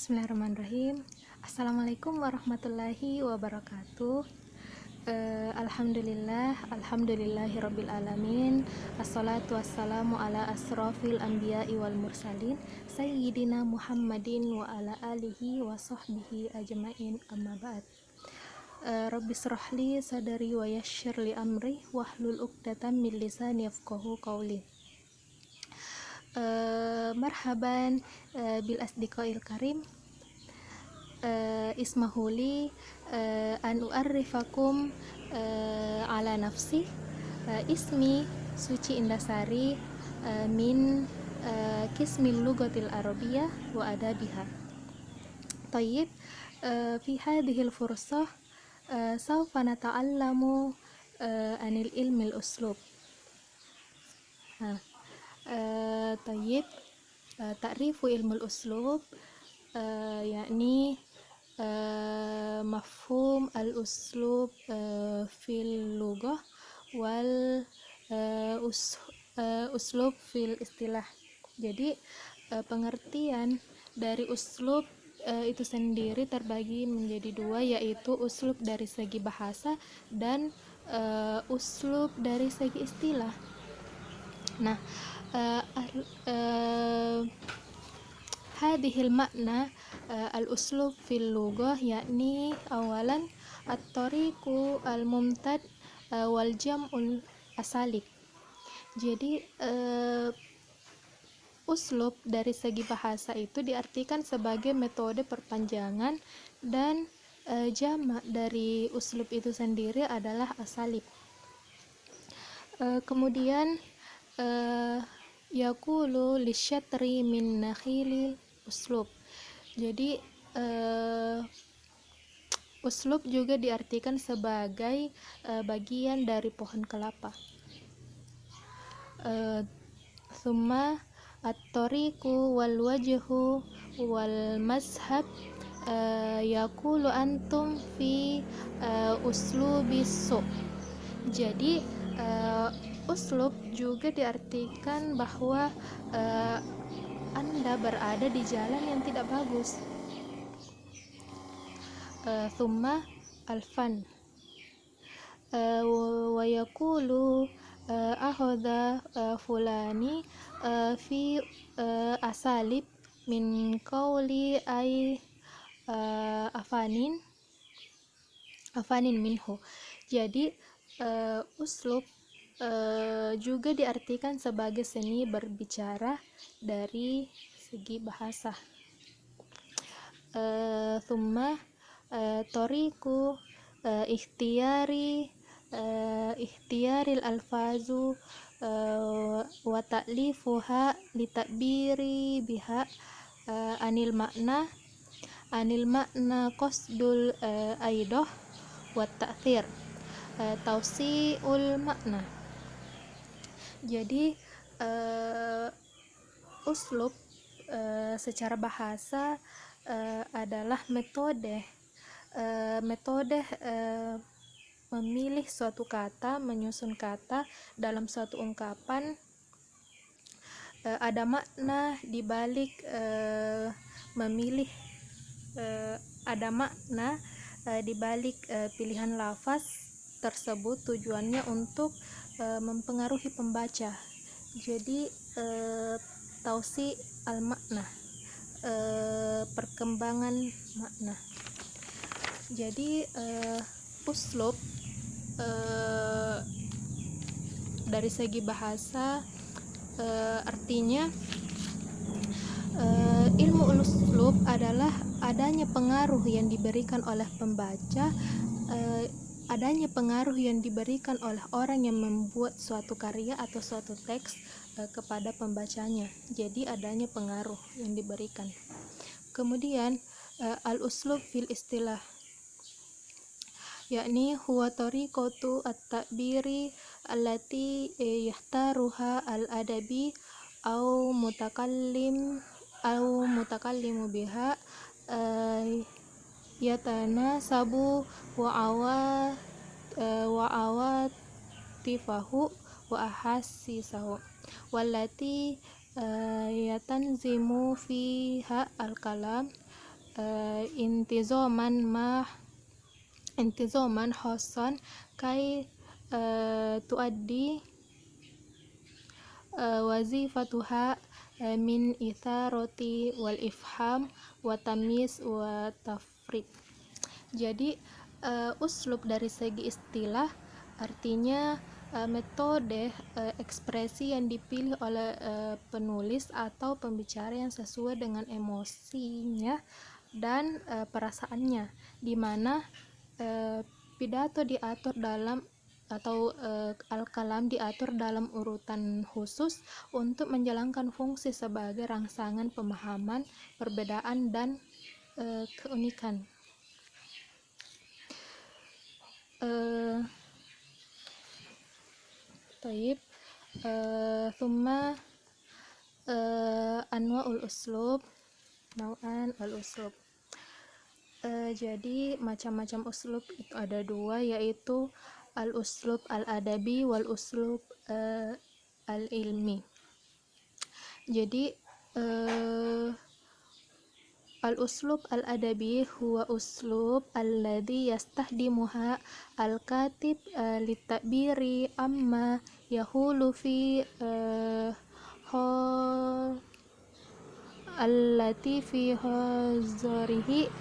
Bismillahirrahmanirrahim. Assalamualaikum warahmatullahi wabarakatuh. Alhamdulillahirabbil alamin. Assalatu wassalamu ala asrofil anbiya'i wal mursalin sayyidina Muhammadin wa ala alihi wa sahbihi ajmain, amma ba'd. Rabbi shrahli sadari wa yassirli amri wahlul 'uqdatam min lisani yafqahu qawli. Marhaban bil asdiqail karim. Ismahuli an u'arrifakum ala nafsi. Ismi Suci Indasari min Qismil Lughatil Arabiyyah wa Adabiha. Tayyib, fi hadhil fursah sawfa nata'allamu anil ilmil uslub. Tayyib, ta'rifu ilmul uslub yakni mafhum al-uslub fil lughah wal uslub fil istilah. Jadi pengertian dari uslub itu sendiri terbagi menjadi dua, yaitu uslub dari segi bahasa dan uslub dari segi istilah. Nah, hadhil makna al-uslub fil lughah yakni awalan at-tariqu al-mumtad wal jam'ul asalik. Jadi uslub dari segi bahasa itu diartikan sebagai metode perpanjangan, dan jamak dari uslub itu sendiri adalah asalib. Kemudian yaqulu lisyatri min nakhilil uslub. Jadi uslub juga diartikan sebagai bagian dari pohon kelapa. Summa at-tariqu wal wajhu wal mazhab yaqulu antum fi uslubis su'. Jadi uslub juga diartikan bahwa Anda berada di jalan yang tidak bagus. Thumma al-fan wa yaqulu akhadha fulani fi asalib min qawli ay afanin minhu. Jadi uslub juga diartikan sebagai seni berbicara dari segi bahasa. Thumma tariqu ikhtiyaril alfazu wa ta'lifuha litakbiri biha anil makna qasdul aidah wa ta'thir tausi'ul makna. Jadi uslub secara bahasa adalah metode memilih suatu kata, menyusun kata dalam suatu ungkapan. Ada makna di balik memilih ada makna di balik pilihan lafaz tersebut, tujuannya untuk mempengaruhi pembaca. Jadi tausi al-makna, perkembangan makna. Jadi uslub dari segi bahasa artinya ilmu uslub adalah adanya pengaruh yang diberikan oleh pembaca, adanya pengaruh yang diberikan oleh orang yang membuat suatu karya atau suatu teks kepada pembacanya. Jadi adanya pengaruh yang diberikan. Kemudian al-uslub fil istilah yakni huwa tariqatu at-ta'biri allati yahtaruha al-adabi au mutakallimu biha yatanasabu wa awatifahu wa ahasisahu wallati yatanzimu fiha al-kalam intizoman hosan kai tuaddi wazifatuha min itharoti wal ifham wa tamyiz wa tafriq. Jadi uslub dari segi istilah artinya metode ekspresi yang dipilih oleh penulis atau pembicara yang sesuai dengan emosinya dan perasaannya, di mana pidato diatur dalam atau al-kalam diatur dalam urutan khusus untuk menjalankan fungsi sebagai rangsangan pemahaman, perbedaan, dan keunikan. Thumma anwa'ul uslub, nau'an al-uslub. Jadi macam-macam uslub itu ada dua, yaitu al-uslub al-adabi wal uslub al-ilmi. Jadi al-uslub al-adabi huwa uslub alladhi yastahdimuha al-katib litabiri amma yahulu fi allati fi hazarihi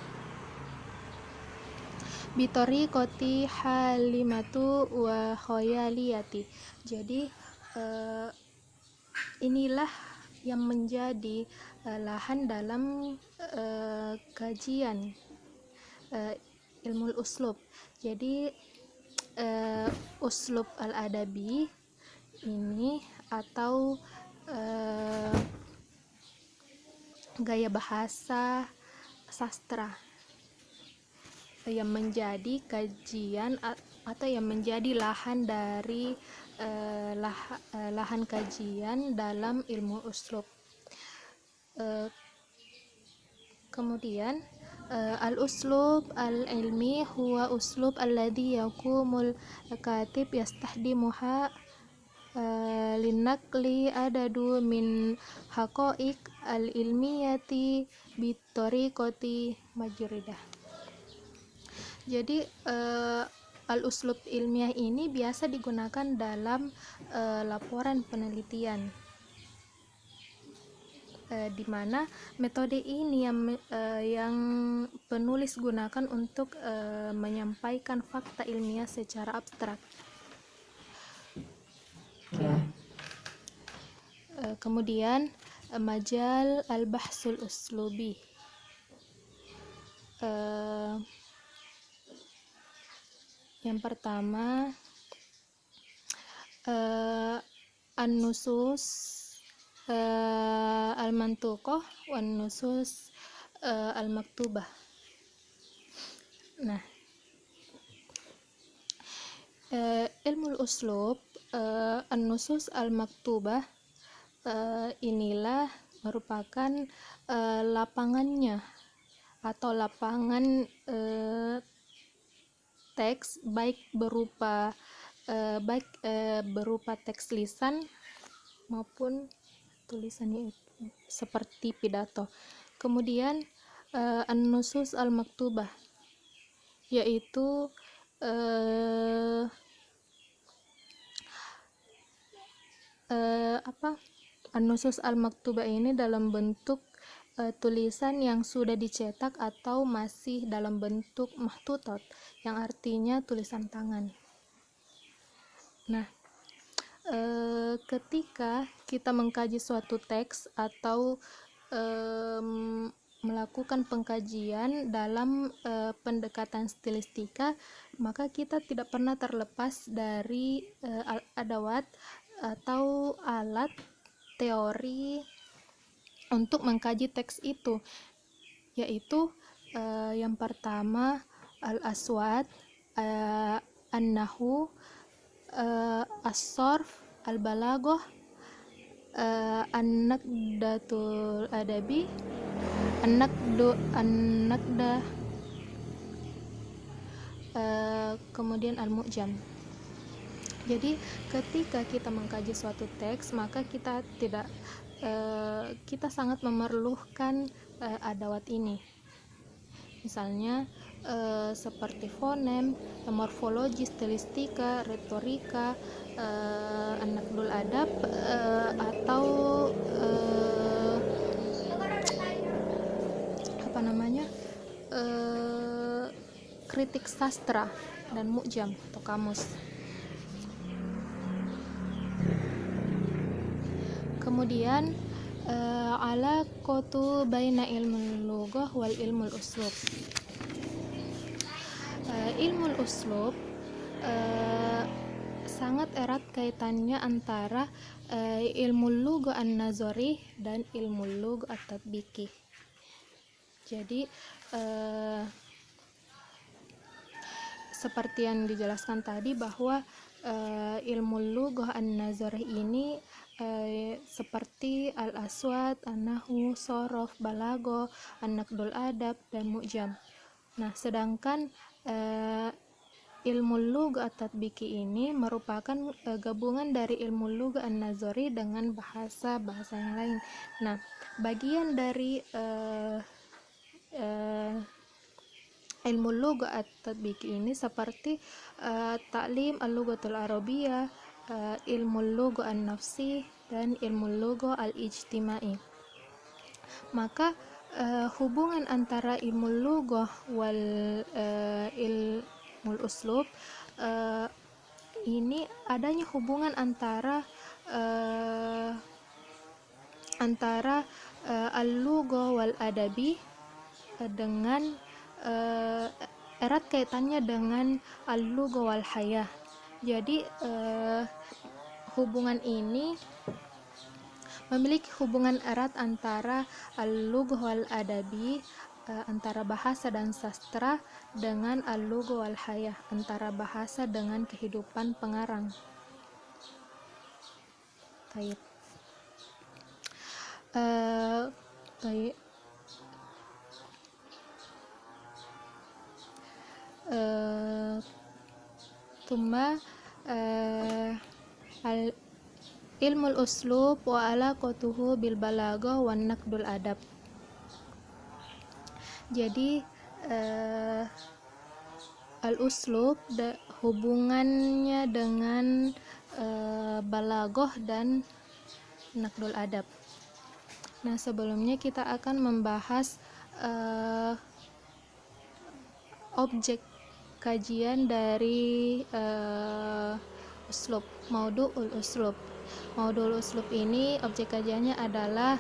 bitoriqati halimatu wa khayaliyati. Jadi inilah yang menjadi lahan dalam kajian ilmu uslub. Jadi uslub al-adabi ini atau gaya bahasa sastra yang menjadi kajian atau yang menjadi lahan dari lahan kajian dalam ilmu uslub. Kemudian al-uslub al-ilmi huwa uslub alladhi yakumul katib yastahdimuha linakli adadu min haqa'iq al-ilmiyati bitoriqati majridah. Jadi al-uslub ilmiah ini biasa digunakan dalam laporan penelitian, di mana metode ini yang penulis gunakan untuk menyampaikan fakta ilmiah secara abstrak. Kemudian majal al-bahsul uslubi. Yang pertama an-nusus al-mantuqah wan nusus al-maktubah. Nah, ilmu uslub an-nusus al-maktubah inilah merupakan lapangannya atau lapangan teks baik berupa teks lisan maupun tulisannya seperti pidato. Kemudian an-nusus al-maktubah yaitu an-nusus al-maktubah ini dalam bentuk tulisan yang sudah dicetak atau masih dalam bentuk mahtutot, yang artinya tulisan tangan. Nah, ketika kita mengkaji suatu teks atau melakukan pengkajian dalam pendekatan stilistika, maka kita tidak pernah terlepas dari adawat atau alat teori untuk mengkaji teks itu, yaitu yang pertama al-aswad, an-nahwu, as-sarf, al-balaghah, an-naqdatul adabi, an-naqdah, kemudian al-mu'jam. Jadi ketika kita mengkaji suatu teks, maka kita sangat memerlukan adawat ini. Misalnya seperti fonem, morfologi, stilistika, retorika, an-naqdul adab, atau kritik sastra dan mu'jam atau kamus. Kemudian alaqatu baina ilmul lughah wal ilmul uslub. Ilmul uslub sangat erat kaitannya antara ilmu lughah an-nazari dan ilmu lughah at-tatbiqi. Jadi seperti yang dijelaskan tadi bahwa ilmu lughah an-nazari ini seperti al-aswad, an-nahwu, shorof, balaghah, an-naqdul adab, dan mu'jam. Nah, sedangkan ilmu lughah at-tatbiqi ini merupakan gabungan dari ilmu lughah an-nazari dengan bahasa-bahasa yang lain. Nah, bagian dari ilmu lughah at-tatbiqi ini seperti ta'lim al-lughatul arabiyyah, ilmu lughah an-nafsi, dan ilmu lughah al-ijtimai. Maka hubungan antara ilmu lughah wal ilmul uslub ini adanya hubungan antara al-lughah wal adabi dengan erat kaitannya dengan al-lughah wal hayah. Jadi hubungan ini memiliki hubungan erat antara al-lughah wal adabi, antara bahasa dan sastra, dengan al-lughah wal hayah, antara bahasa dengan kehidupan pengarang. Baik. Thumma ilmul uslub wa alaqatuhu bil balaghah wan naqdul adab. Jadi al-uslub hubungannya dengan balaghah dan naqdul adab. Nah, sebelumnya kita akan membahas objek kajian dari uslub, maudu'ul uslub. Maudu'ul uslub ini objek kajiannya adalah